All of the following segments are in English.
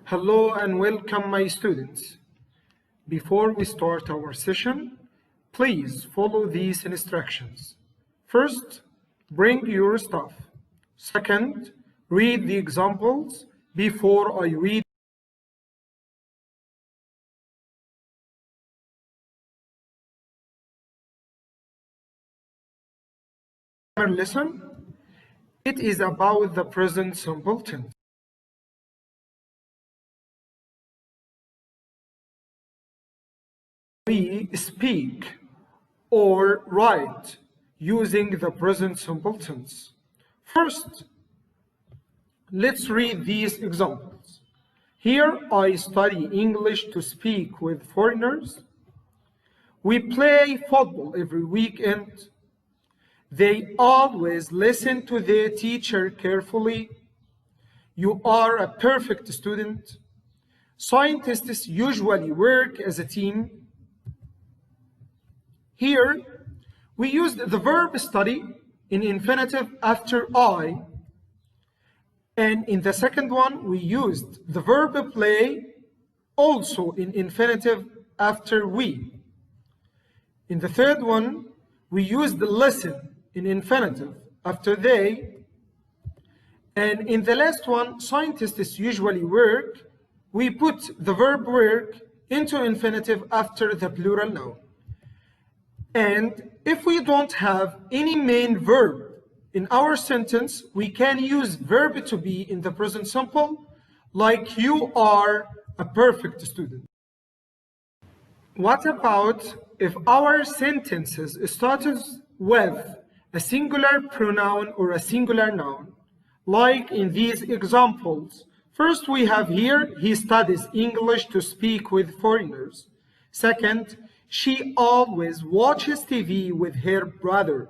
Hello and welcome, my students. Before we start our session, please follow these instructions. First, bring your stuff. Second, read the examples before I read our lesson. It is about the present simple tense. We speak or write using the present simple tense. First, let's read these examples. Here I study English to speak with foreigners. We play football every weekend. They always listen to their teacher carefully. You are a perfect student. Scientists usually work as a team. Here, we used the verb study in infinitive after I, and in the second one, we used the verb play also in infinitive after we. In the third one, we used listen in infinitive after they. And in the last one, scientists usually work, we put the verb work into infinitive after the plural noun. And if we don't have any main verb in our sentence, we can use verb to be in the present simple, like you are a perfect student. What about if our sentences started with a singular pronoun or a singular noun, like in these examples? First, we have here, he studies English to speak with foreigners. Second, she always watches TV with her brother.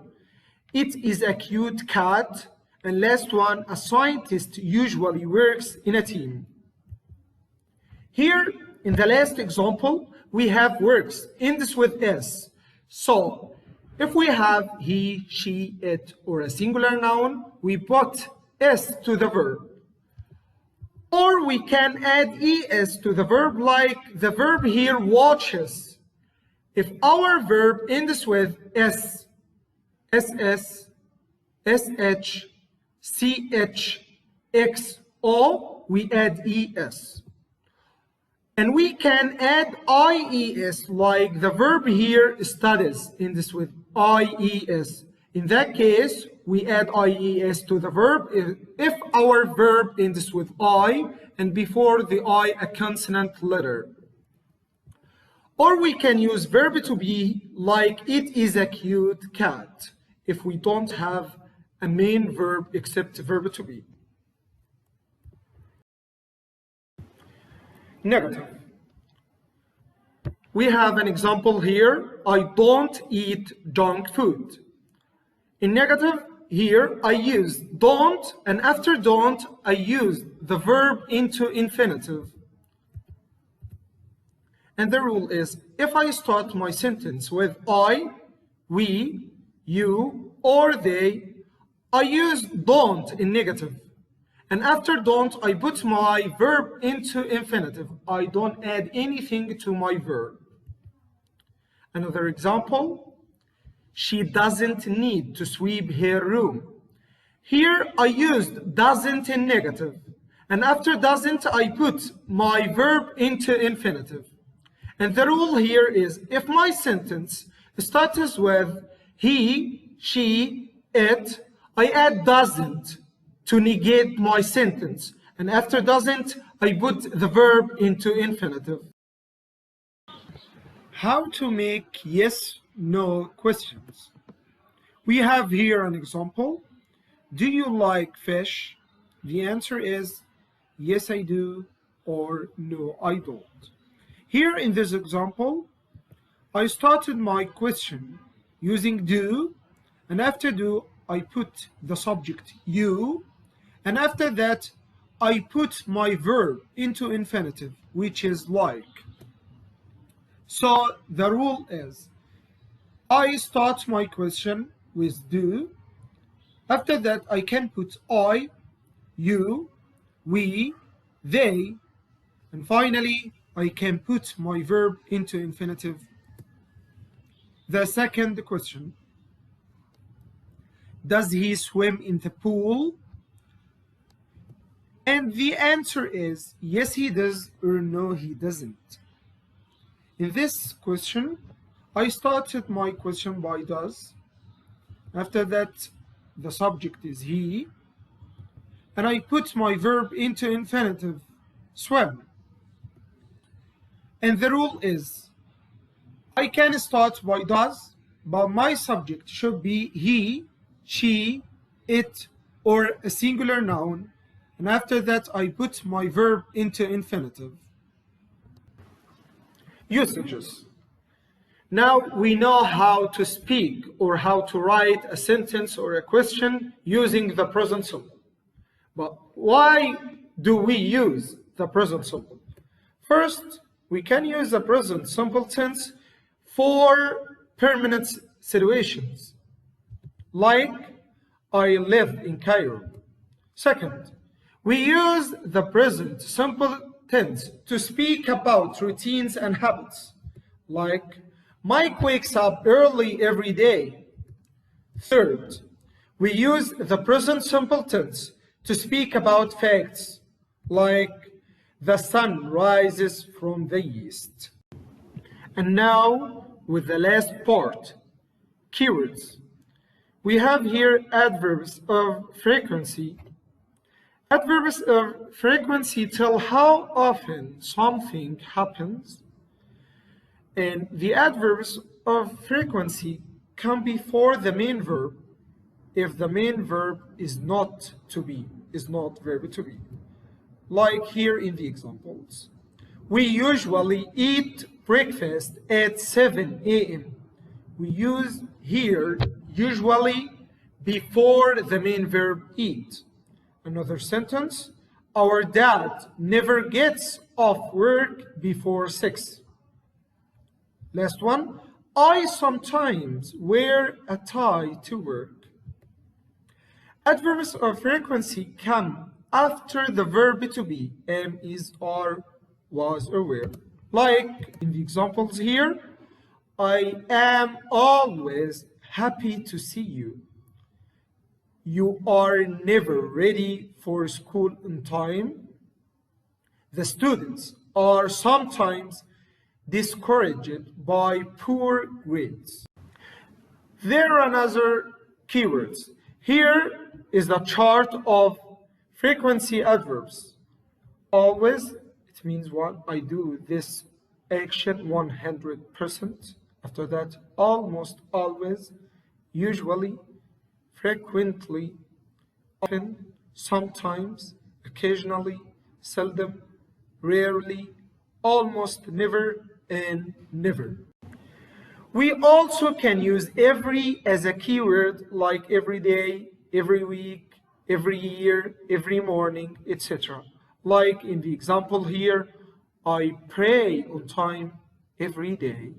It is a cute cat. And last one, a scientist usually works in a team. Here, in the last example, we have works ends with S. So, if we have he, she, it, or a singular noun, we put S to the verb. Or we can add es to the verb, like the verb here, watches. If our verb ends with s, ss, sh, ch, x, o, we add es. And we can add ies, like the verb here, studies, ends with ies. In that case, we add ies to the verb if our verb ends with I and before the I a consonant letter. Or we can use verb to be, like it is a cute cat, if we don't have a main verb except verb to be. Negative. We have an example here, I don't eat junk food. In negative, here I use don't, and after don't, I use the verb into infinitive. And the rule is, if I start my sentence with I, we, you, or they, I use don't in negative. And after don't, I put my verb into infinitive. I don't add anything to my verb. Another example, she doesn't need to sweep her room. Here I used doesn't in negative. And after doesn't, I put my verb into infinitive. And the rule here is, if my sentence starts with he, she, it, I add doesn't to negate my sentence. And after doesn't, I put the verb into infinitive. How to make yes, no questions. We have here an example. Do you like fish? The answer is yes, I do, or no, I don't. Here in this example, I started my question using do, and after do, I put the subject you, and after that, I put my verb into infinitive, which is like. So the rule is, I start my question with do. After that, I can put I, you, we, they, And finally, I can put my verb into infinitive. The second question: does he swim in the pool? And the answer is yes, he does, or no, he doesn't. In this question, I started my question by does. After that, the subject is he. And I put my verb into infinitive, swim. And the rule is I can start by does, but my subject should be he, she, it, or a singular noun. And after that, I put my verb into infinitive. Usages. Now we know how to speak or how to write a sentence or a question using the present simple. But why do we use the present simple? First, we can use the present simple tense for permanent situations, like I live in Cairo. Second, we use the present simple tense to speak about routines and habits, like Mike wakes up early every day. Third, we use the present simple tense to speak about facts, like the sun rises from the east. And now, with the last part, keywords. We have here adverbs of frequency. Adverbs of frequency tell how often something happens, and the adverbs of frequency come before the main verb if the main verb is not to be, is not verb to be. Like here in the examples. We usually eat breakfast at 7 a.m. We use here usually before the main verb eat. Another sentence, our dad never gets off work before 6. Last one, I sometimes wear a tie to work. Adverbs of frequency come after the verb to be, am, is, are, was, or were. Like in the examples here, I am always happy to see you. You are never ready for school on time. The students are sometimes discouraged by poor grades. There are another keywords. Here is the chart of frequency adverbs. Always, it means what? I do this action 100%. After that, almost always, usually, frequently, often, sometimes, occasionally, seldom, rarely, almost never, and never. We also can use every as a keyword like every day, every week, every year, every morning, etc. Like in the example here, I pray on time every day.